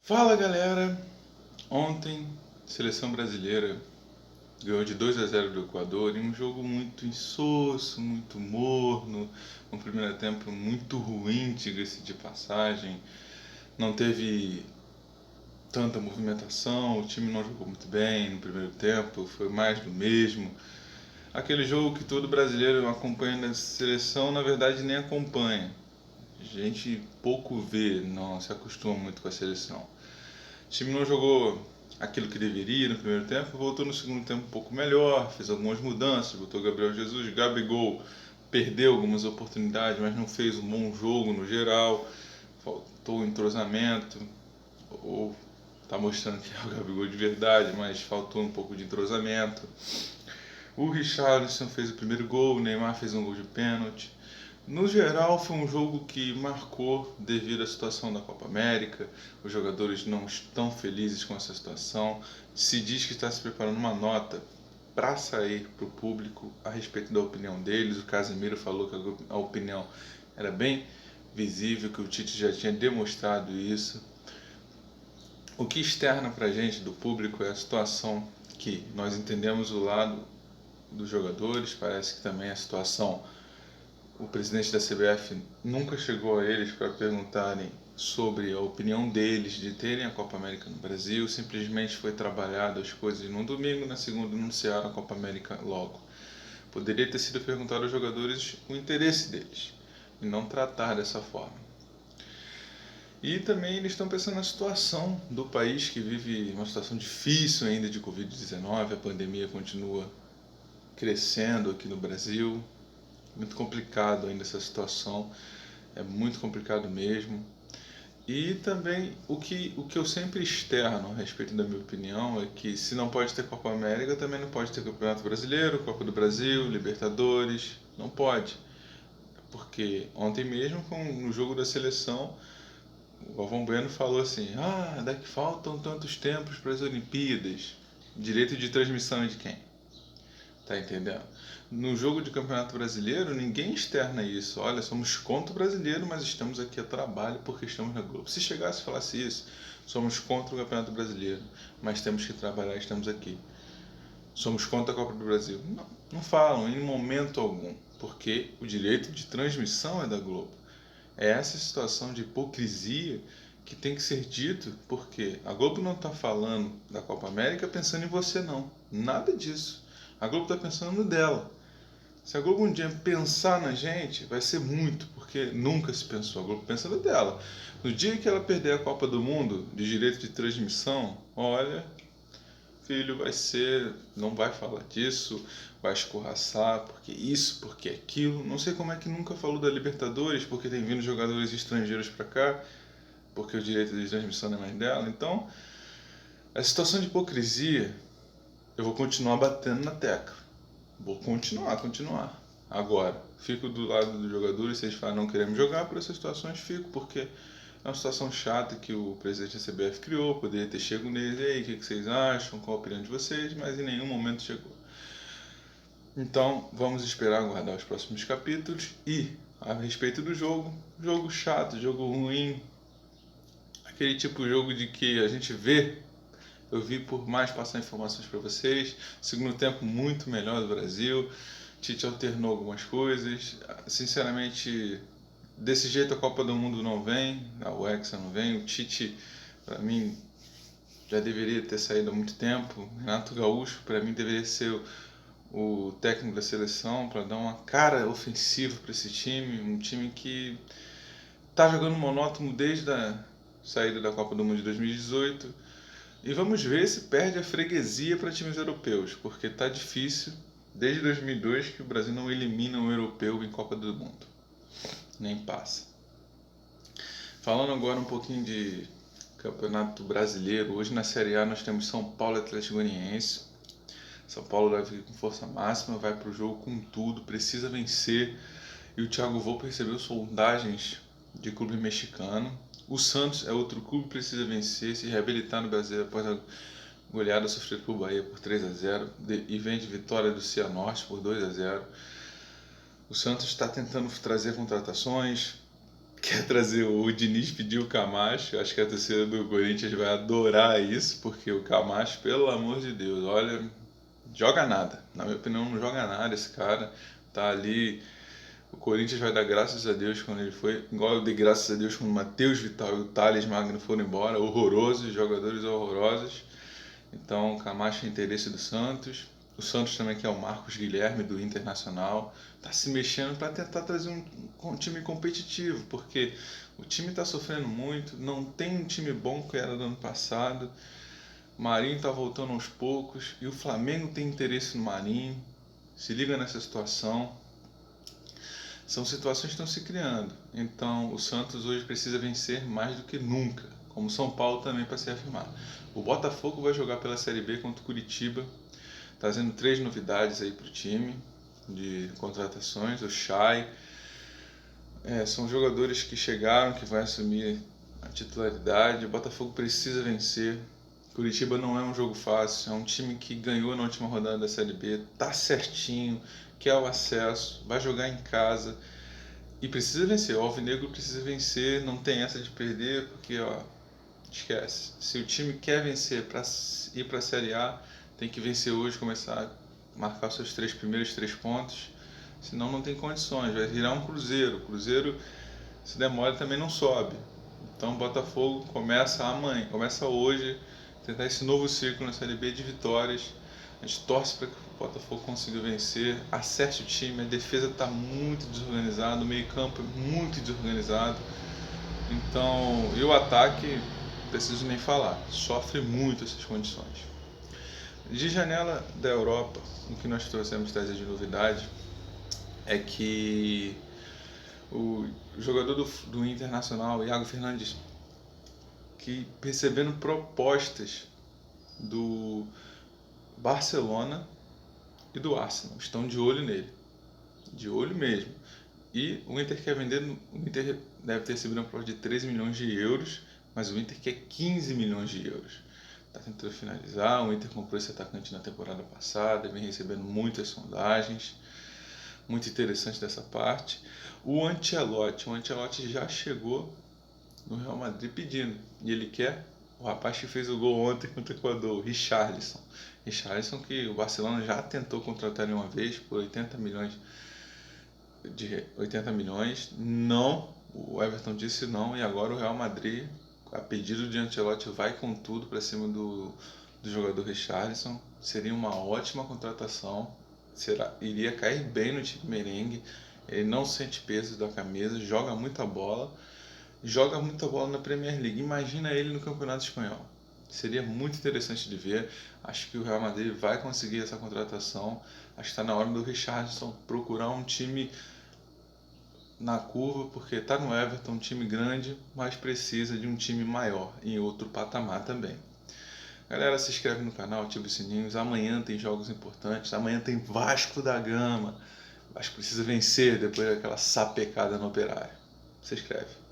Fala galera, ontem seleção brasileira ganhou de 2-0 do Equador em um jogo muito insosso, muito morno, um primeiro tempo muito ruim, diga-se de passagem, não teve tanta movimentação, o time não jogou muito bem no primeiro tempo, foi mais do mesmo. Aquele jogo que todo brasileiro acompanha na seleção, na verdade nem acompanha. A gente pouco vê, não se acostuma muito com a seleção. O time não jogou aquilo que deveria no primeiro tempo, voltou no segundo tempo um pouco melhor, fez algumas mudanças, botou Gabriel Jesus, Gabigol perdeu algumas oportunidades, mas não fez um bom jogo no geral, faltou entrosamento, ou está mostrando que é o Gabigol de verdade, mas faltou um pouco de entrosamento. O Richarlison fez o primeiro gol, o Neymar fez um gol de pênalti. No geral, foi um jogo que marcou devido à situação da Copa América. Os jogadores não estão felizes com essa situação. Se diz que está se preparando uma nota para sair para o público a respeito da opinião deles. O Casemiro falou que a opinião era bem visível, que o Tite já tinha demonstrado isso. O que externa para a gente do público é a situação que nós entendemos o lado dos jogadores, parece que também a situação. O presidente da CBF nunca chegou a eles para perguntarem sobre a opinião deles de terem a Copa América no Brasil, simplesmente foi trabalhado as coisas num domingo, na segunda anunciaram a Copa América logo. Poderia ter sido perguntado aos jogadores o interesse deles e não tratar dessa forma. E também eles estão pensando na situação do país, que vive uma situação difícil ainda de Covid-19, a pandemia continua crescendo aqui no Brasil. Muito complicado ainda essa situação, é muito complicado mesmo. E também o que eu sempre externo a respeito da minha opinião é que se não pode ter Copa América, também não pode ter Campeonato Brasileiro, Copa do Brasil, Libertadores, não pode. Porque ontem mesmo, no jogo da seleção, o Galvão Bueno falou assim: daqui faltam tantos tempos para as Olimpíadas. Direito de transmissão é de quem? Tá entendendo? No jogo de Campeonato Brasileiro, ninguém externa isso. Olha, somos contra o brasileiro, mas estamos aqui a trabalho porque estamos na Globo. Se chegasse e falasse isso, somos contra o Campeonato Brasileiro, mas temos que trabalhar e estamos aqui. Somos contra a Copa do Brasil. Não, não falam em momento algum, porque o direito de transmissão é da Globo. É essa situação de hipocrisia que tem que ser dito, porque a Globo não está falando da Copa América pensando em você, não. Nada disso. A Globo está pensando no dela. Se a Globo um dia pensar na gente, vai ser muito, porque nunca se pensou. A Globo pensa no dela. No dia que ela perder a Copa do Mundo de direito de transmissão, olha, filho, vai ser, não vai falar disso, vai escorraçar, porque isso, porque aquilo. Não sei como é que nunca falou da Libertadores, porque tem vindo jogadores estrangeiros para cá, porque o direito de transmissão não é mais dela. Então, a situação de hipocrisia, eu vou continuar batendo na tecla. Vou continuar. Agora, fico do lado dos jogadores, se eles falam não queremos jogar por essas situações, fico, porque é uma situação chata que o presidente da CBF criou, poderia ter chegado neles, e aí, o que vocês acham, qual a opinião de vocês, mas em nenhum momento chegou. Então, vamos esperar aguardar os próximos capítulos e, a respeito do jogo chato, jogo ruim, aquele tipo de jogo de que a gente vê. Eu vi por mais passar informações para vocês. Segundo tempo muito melhor do Brasil. Tite alternou algumas coisas. Sinceramente, desse jeito a Copa do Mundo não vem, a Hexa não vem. O Tite, para mim, já deveria ter saído há muito tempo. Renato Gaúcho, para mim, deveria ser o técnico da seleção para dar uma cara ofensiva para esse time. Um time que está jogando monótono desde a saída da Copa do Mundo de 2018. E vamos ver se perde a freguesia para times europeus, porque tá difícil desde 2002 que o Brasil não elimina um europeu em Copa do Mundo. Nem passa. Falando agora um pouquinho de Campeonato Brasileiro, hoje na Série A nós temos São Paulo e Atlético Goianiense. São Paulo deve ir com força máxima, vai para o jogo com tudo, precisa vencer. E o Thiago Volpe recebeu sondagens de clube mexicano. O Santos é outro clube que precisa vencer, se reabilitar no Brasil após a goleada sofrida por Bahia por 3-0 e vem de vitória do Cianorte por 2-0. O Santos está tentando trazer contratações, quer trazer o Diniz, pediu o Camacho. Acho que a torcida do Corinthians vai adorar isso, porque o Camacho, pelo amor de Deus, olha, joga nada. Na minha opinião, não joga nada esse cara. Tá ali. O Corinthians vai dar graças a Deus quando ele foi. Igual eu dei graças a Deus quando o Matheus Vital e o Thales Magno foram embora. Horrorosos, jogadores horrorosos. Então, Camacho é interesse do Santos. O Santos também, que é o Marcos Guilherme do Internacional, está se mexendo para tentar trazer um time competitivo, porque o time está sofrendo muito, não tem um time bom que era do ano passado. O Marinho está voltando aos poucos e o Flamengo tem interesse no Marinho. Se liga nessa situação. São situações que estão se criando. Então, o Santos hoje precisa vencer mais do que nunca, como o São Paulo também para se afirmar. O Botafogo vai jogar pela Série B contra o Curitiba, trazendo 3 novidades aí para o time de contratações. O Chay, são jogadores que chegaram, que vão assumir a titularidade. O Botafogo precisa vencer. Curitiba não é um jogo fácil, é um time que ganhou na última rodada da Série B, tá certinho, quer o acesso, vai jogar em casa e precisa vencer. O Alvinegro precisa vencer, não tem essa de perder, porque esquece. Se o time quer vencer para ir para a Série A, tem que vencer hoje, começar a marcar seus 3 primeiros 3 pontos, senão não tem condições, vai virar um Cruzeiro. O Cruzeiro, se demora, também não sobe. Então o Botafogo começa amanhã, começa hoje, tentar esse novo ciclo na Série B de vitórias. A gente torce para que o Botafogo consiga vencer, acerte o time. A defesa está muito desorganizada, o meio campo é muito desorganizado. Então, e o ataque, não preciso nem falar, sofre muito essas condições. De janela da Europa, o que nós trouxemos trazer de novidade é que o jogador do Internacional, Iago Fernandes, que percebendo propostas do Barcelona e do Arsenal, estão de olho nele, de olho mesmo. E o Inter quer vender, o Inter deve ter recebido uma proposta de 13 milhões de euros, mas o Inter quer 15 milhões de euros. Está tentando finalizar, o Inter comprou esse atacante na temporada passada, vem recebendo muitas sondagens, muito interessante dessa parte. O Ancelotti já chegou no Real Madrid pedindo, e ele quer o rapaz que fez o gol ontem contra o Equador, o Richarlison, que o Barcelona já tentou contratar uma vez por 80 milhões, não, o Everton disse não, e agora o Real Madrid, a pedido de Ancelotti, vai com tudo para cima do jogador Richarlison. Seria uma ótima contratação, iria cair bem no time merengue. Ele não sente peso da camisa, joga muita bola na Premier League. Imagina ele no Campeonato Espanhol. Seria muito interessante de ver. Acho que o Real Madrid vai conseguir essa contratação. Acho que está na hora do Richarlison procurar um time na curva, porque está no Everton, um time grande, mas precisa de um time maior, em outro patamar também. Galera, se inscreve no canal, ativa os sininhos. Amanhã tem jogos importantes. Amanhã tem Vasco da Gama. Vasco precisa vencer depois daquela sapecada no Operário. Se inscreve.